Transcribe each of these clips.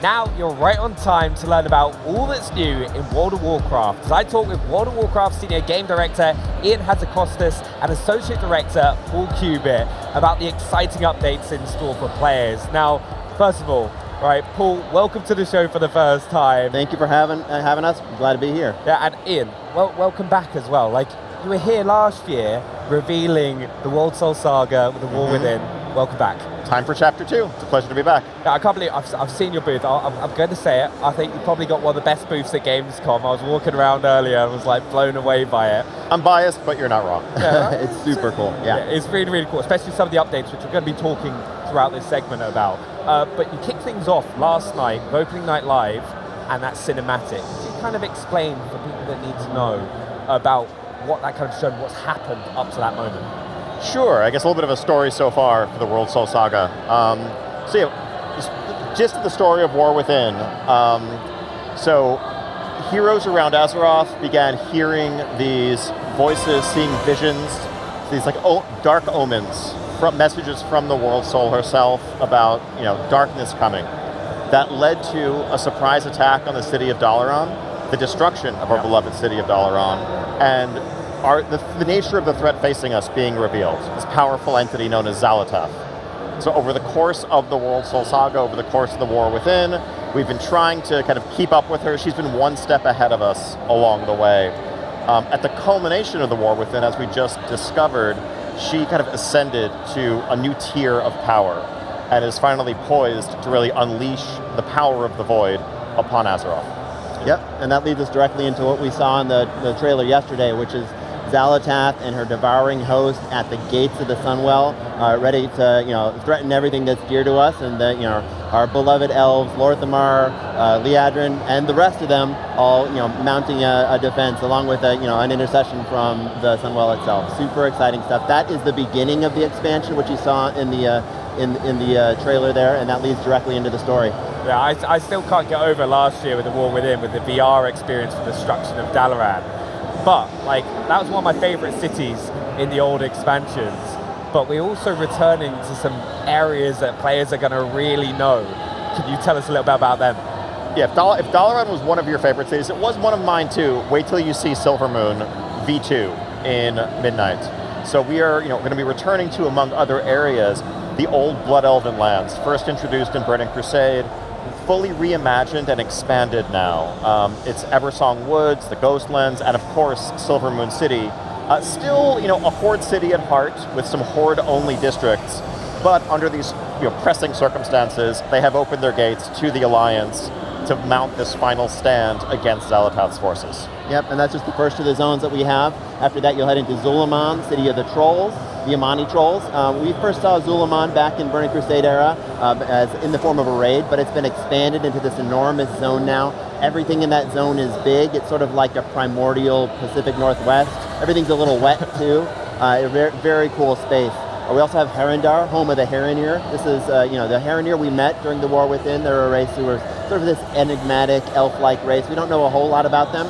now you're right on time to learn about all that's new in World of Warcraft, as I talk with World of Warcraft Senior Game Director Ian Hazzikostas and Associate Director Paul Kubit about the exciting updates in store for players. Now, first of all, right, Paul, welcome to the show for the first time. Thank you for having us. I'm glad to be here. Yeah, and Ian, welcome back as well. Like, you were here last year revealing the World Soul Saga with the War Within. Welcome back. Time for Chapter 2. It's a pleasure to be back. Yeah, I can't believe I've seen your booth. I'm going to say it. I think you probably got one of the best booths at Gamescom. I was walking around earlier and was like blown away by it. I'm biased, but you're not wrong. Yeah, right? It's super cool. Yeah, it's really, really cool, especially some of the updates, which we're going to be talking throughout this segment about. But you kicked things off last night, Opening Night Live, and that cinematic. Could you kind of explain for people that need to know about what that kind of showed, what's happened up to that moment? Sure, I guess a little bit of a story so far for the World Soul Saga. So yeah, gist of the story of War Within. So heroes around Azeroth began hearing these voices, seeing visions, these like dark omens, messages from the World Soul herself about darkness coming. That led to a surprise attack on the city of Dalaran, the destruction of our beloved city of Dalaran, and the nature of the threat facing us being revealed, this powerful entity known as Xal'atath. So over the course of the World Soul Saga, over the course of the War Within, we've been trying to kind of keep up with her. She's been one step ahead of us along the way. At the culmination of the War Within, as we just discovered, she kind of ascended to a new tier of power and is finally poised to really unleash the power of the Void upon Azeroth. Yep, and that leads us directly into what we saw in the trailer yesterday, which is Xal'atath and her devouring host at the gates of the Sunwell, ready to threaten everything that's dear to us, and our beloved elves, Lorthamar, Liadrin, and the rest of them all mounting a defense along with an intercession from the Sunwell itself. Super exciting stuff. That is the beginning of the expansion, which you saw in the trailer there, and that leads directly into the story. Yeah, I still can't get over last year with the War Within, with the VR experience for the destruction of Dalaran. But that was one of my favorite cities in the old expansions. But we're also returning to some areas that players are going to really know. Can you tell us a little bit about them? Yeah, if Dalaran was one of your favorite cities, it was one of mine too. Wait till you see Silvermoon V2 in Midnight. So we are going to be returning to, among other areas, the old Blood Elven lands, first introduced in Burning Crusade, fully reimagined and expanded now. It's Eversong Woods, the Ghostlands, and of course Silvermoon City. Still, a Horde city at heart with some Horde-only districts, but under these pressing circumstances, they have opened their gates to the Alliance to mount this final stand against Xal'atath's forces. Yep, and that's just the first of the zones that we have. After that, you'll head into Zul'Aman, city of the Trolls, the Amani Trolls. We first saw Zul'Aman back in Burning Crusade era as in the form of a raid, but it's been expanded into this enormous zone now. Everything in that zone is big. It's sort of like a primordial Pacific Northwest. Everything's a little wet too. A very, very cool space. We also have Herondar, home of the Heronir. This is, the Heronir we met during the War Within. They're a race who were sort of this enigmatic, elf-like race. We don't know a whole lot about them.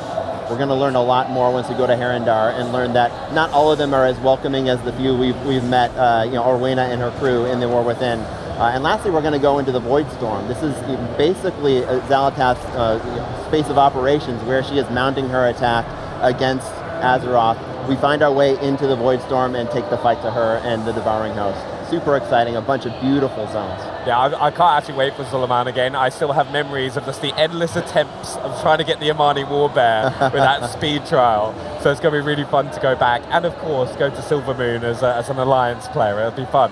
We're going to learn a lot more once we go to Herondar and learn that not all of them are as welcoming as the few we've met, Orwena and her crew in the War Within. And lastly, we're going to go into the Voidstorm. This is basically Xal'atath's space of operations where she is mounting her attack against Azeroth. We find our way into the Voidstorm and take the fight to her and the Devouring Host. Super exciting, a bunch of beautiful zones. Yeah, I can't actually wait for Zul'Aman again. I still have memories of just the endless attempts of trying to get the Amani Warbear with that speed trial. So it's going to be really fun to go back. And of course, go to Silvermoon as an Alliance player. It'll be fun.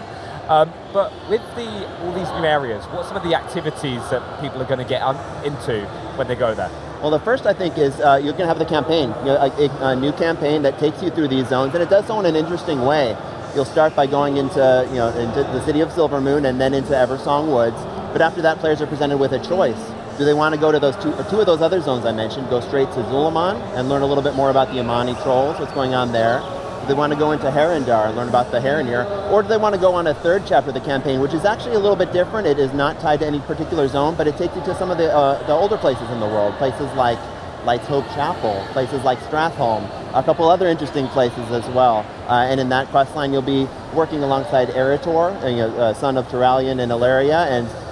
But with all these new areas, what are some of the activities that people are going to get into when they go there? Well, the first, I think, is you're going to have the campaign, a new campaign that takes you through these zones, and it does so in an interesting way. You'll start by going into the city of Silvermoon and then into Eversong Woods, but after that, players are presented with a choice. Do they want to go to those two of those other zones I mentioned, go straight to Zul'Aman and learn a little bit more about the Amani Trolls, what's going on there? Do they want to go into Herondar and learn about the Heronir? Or do they want to go on a third chapter of the campaign, which is actually a little bit different? It is not tied to any particular zone, but it takes you to some of the older places in the world, places like Light's Hope Chapel, places like Stratholme, a couple other interesting places as well. And in that quest line, you'll be working alongside Eritor, son of Charleyy and Ilaria,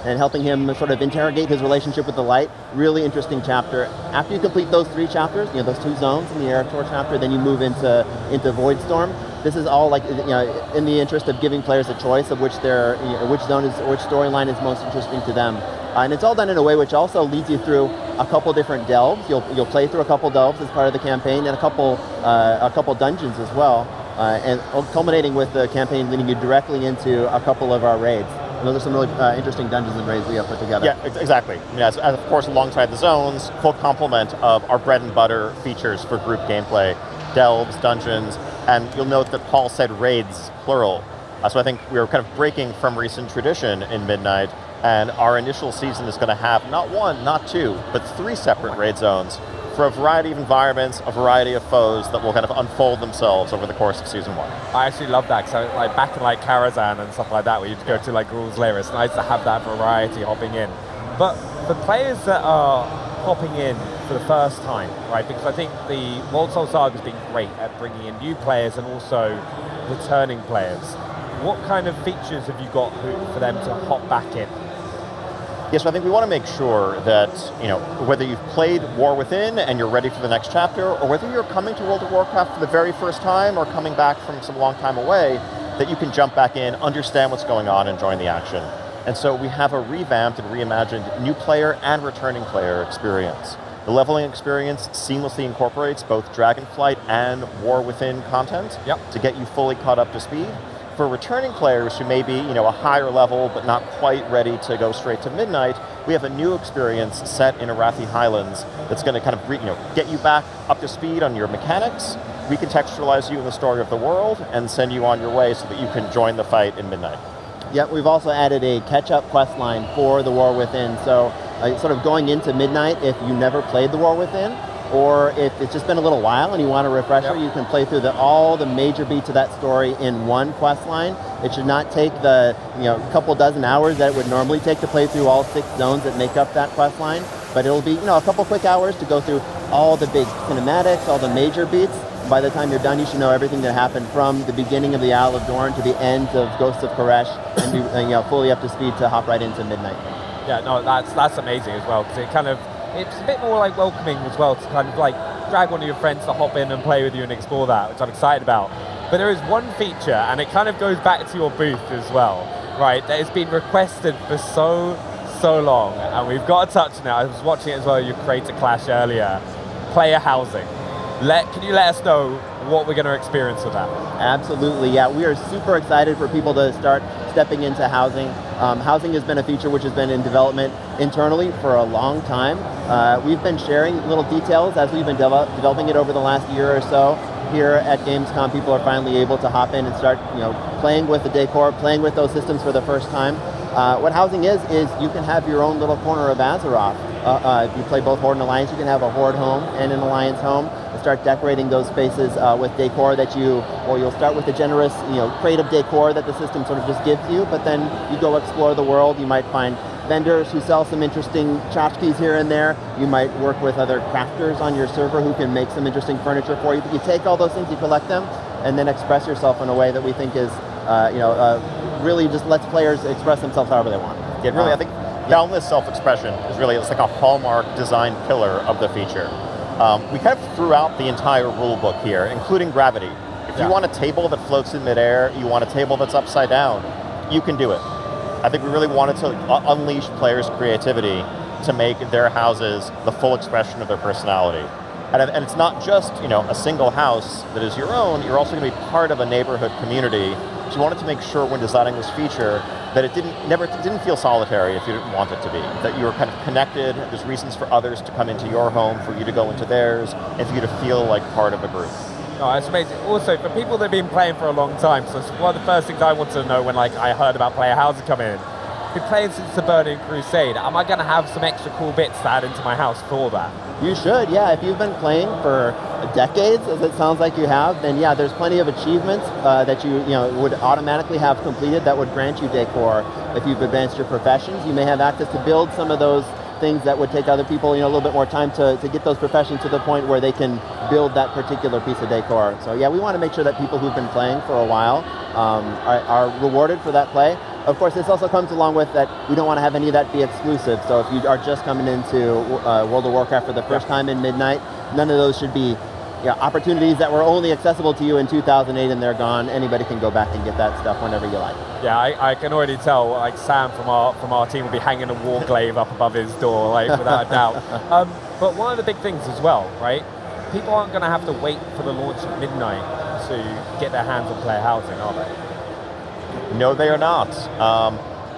and helping him sort of interrogate his relationship with the light. Really interesting chapter. After you complete those 3 chapters, those 2 zones in the Eritor chapter, then you move into Voidstorm. This is all in the interest of giving players a choice of which storyline is most interesting to them. And it's all done in a way which also leads you through a couple different delves. You'll play through a couple delves as part of the campaign, and a couple dungeons as well, and culminating with the campaign leading you directly into a couple of our raids. And those are some really interesting dungeons and raids we have put together. Yeah, exactly. Yes, and of course, alongside the zones, full complement of our bread and butter features for group gameplay, delves, dungeons, and you'll note that Paul said raids, plural. So I think we were kind of breaking from recent tradition in Midnight, and our initial season is going to have not 1, not 2, but 3 separate raid zones for a variety of environments, a variety of foes that will kind of unfold themselves over the course of season 1. I actually love that, because back in Karazhan and stuff like that, where you'd go to Gruul's Lair, it's nice to have that variety hopping in. But for players that are hopping in for the first time, right, because I think the World Soul Saga has been great at bringing in new players and also returning players. What kind of features have you got for them to hop back in? Yes, so I think we want to make sure that, whether you've played War Within and you're ready for the next chapter, or whether you're coming to World of Warcraft for the very first time or coming back from some long time away, that you can jump back in, understand what's going on, and join the action. And so we have a revamped and reimagined new player and returning player experience. The leveling experience seamlessly incorporates both Dragonflight and War Within content to get you fully caught up to speed. For returning players who may be, a higher level but not quite ready to go straight to Midnight, we have a new experience set in Arathi Highlands that's going to kind of, get you back up to speed on your mechanics, recontextualize you in the story of the world, and send you on your way so that you can join the fight in Midnight. Yep, we've also added a catch-up quest line for the War Within. So, sort of going into Midnight, if you never played the War Within, or if it's just been a little while and you want a refresher, you can play through all the major beats of that story in one quest line. It should not take the couple dozen hours that it would normally take to play through all 6 zones that make up that quest line, but it'll be a couple quick hours to go through all the big cinematics, all the major beats. By the time you're done, you should know everything that happened from the beginning of the Isle of Dorn to the end of Ghosts of Koresh, and be fully up to speed to hop right into Midnight. Yeah, no, that's amazing as well, because it's a bit more welcoming as well to kind of drag one of your friends to hop in and play with you and explore that, which I'm excited about. But there is one feature, and it kind of goes back to your booth as well, right, that has been requested for so long, and we've got to touch on it. I was watching it as well, your Creator Clash earlier. Player housing. Can you let us know what we're going to experience with that? Absolutely, yeah. We are super excited for people to start stepping into housing. Housing has been a feature which has been in development internally for a long time. We've been sharing little details as we've been developing it over the last year or so. Here at Gamescom, people are finally able to hop in and start playing with the decor, playing with those systems for the first time. What housing is you can have your own little corner of Azeroth. If you play both Horde and Alliance, you can have a Horde home and an Alliance home. Start decorating those spaces with decor that you'll start with the generous, crate of decor that the system sort of just gives you, but then you go explore the world. You might find vendors who sell some interesting tchotchkes here and there. You might work with other crafters on your server who can make some interesting furniture for you. But you take all those things, you collect them, and then express yourself in a way that we think is, really just lets players express themselves however they want. Yeah, really, I think boundless self-expression is really, it's like a hallmark design pillar of the feature. We kind of threw out the entire rule book here, including gravity. If you want a table that floats in midair, you want a table that's upside down, you can do it. I think we really wanted to unleash players' creativity to make their houses the full expression of their personality. And it's not just a single house that is your own, you're also going to be part of a neighborhood community. So we wanted to make sure when designing this feature that it didn't feel solitary if you didn't want it to be, that you were kind of connected, there's reasons for others to come into your home, for you to go into theirs, and for you to feel like part of a group. Oh, that's amazing. Also, for people that have been playing for a long time, so one of the first things I wanted to know when I heard about player housing coming in, been playing since the Burning Crusade, am I going to have some extra cool bits to add into my house for that? You should, yeah. If you've been playing for decades, as it sounds like you have, then yeah, there's plenty of achievements that you would automatically have completed that would grant you decor. If you've advanced your professions, you may have access to build some of those things that would take other people a little bit more time to get those professions to the point where they can build that particular piece of decor. So yeah, we want to make sure that people who've been playing for a while are rewarded for that play. Of course, this also comes along with that we don't want to have any of that be exclusive. So if you are just coming into World of Warcraft for the first time in Midnight, none of those should be opportunities that were only accessible to you in 2008 and they're gone. Anybody can go back and get that stuff whenever you like. Yeah, I can already tell, like Sam from our team will be hanging a warglaive up above his door, like without a doubt. But one of the big things as well, right? People aren't going to have to wait for the launch of Midnight to get their hands on player housing, are they? No, they are not.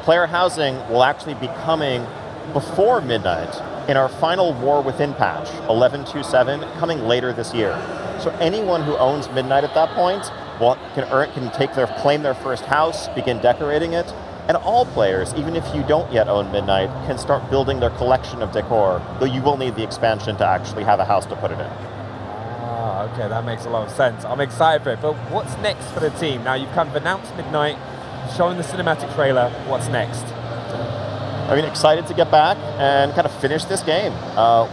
Player housing will actually be coming before Midnight in our final War Within patch, 11.2.7, coming later this year. So anyone who owns Midnight at that point can claim their first house, begin decorating it, and all players, even if you don't yet own Midnight, can start building their collection of decor, though you will need the expansion to actually have a house to put it in. Ah, okay, that makes a lot of sense. I'm excited for it, but what's next for the team? Now you've kind of announced Midnight, showing the cinematic trailer, what's next? I mean, excited to get back and kind of finish this game.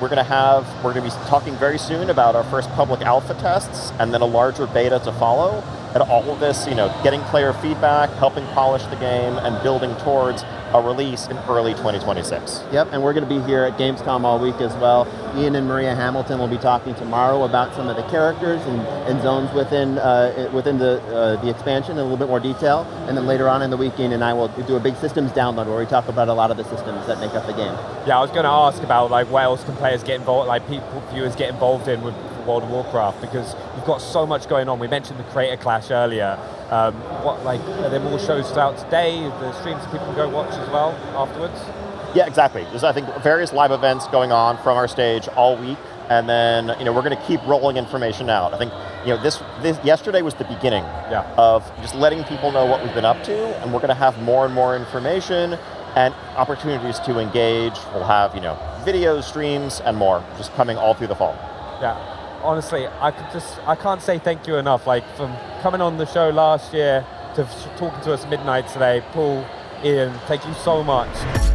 We're going to be talking very soon about our first public alpha tests and then a larger beta to follow. And all of this, getting player feedback, helping polish the game, and building towards a release in early 2026. Yep, and we're going to be here at Gamescom all week as well. Ian and Maria Hamilton will be talking tomorrow about some of the characters and zones within the expansion in a little bit more detail. And then later on in the week, Ian and I will do a big systems download where we talk about a lot of the systems that make up the game. Yeah, I was going to ask about what else can players get involved, viewers get involved in with World of Warcraft, because you've got so much going on. We mentioned the Creator Clash earlier. Are there more shows out today? The streams that people can go watch as well afterwards? Yeah, exactly. There's, I think, various live events going on from our stage all week, and then we're going to keep rolling information out. I think this yesterday was the beginning of just letting people know what we've been up to, and we're going to have more and more information and opportunities to engage. We'll have videos, streams, and more just coming all through the fall. Yeah. Honestly, I can't say thank you enough. From coming on the show last year to talking to us Midnight today, Paul, Ian, thank you so much.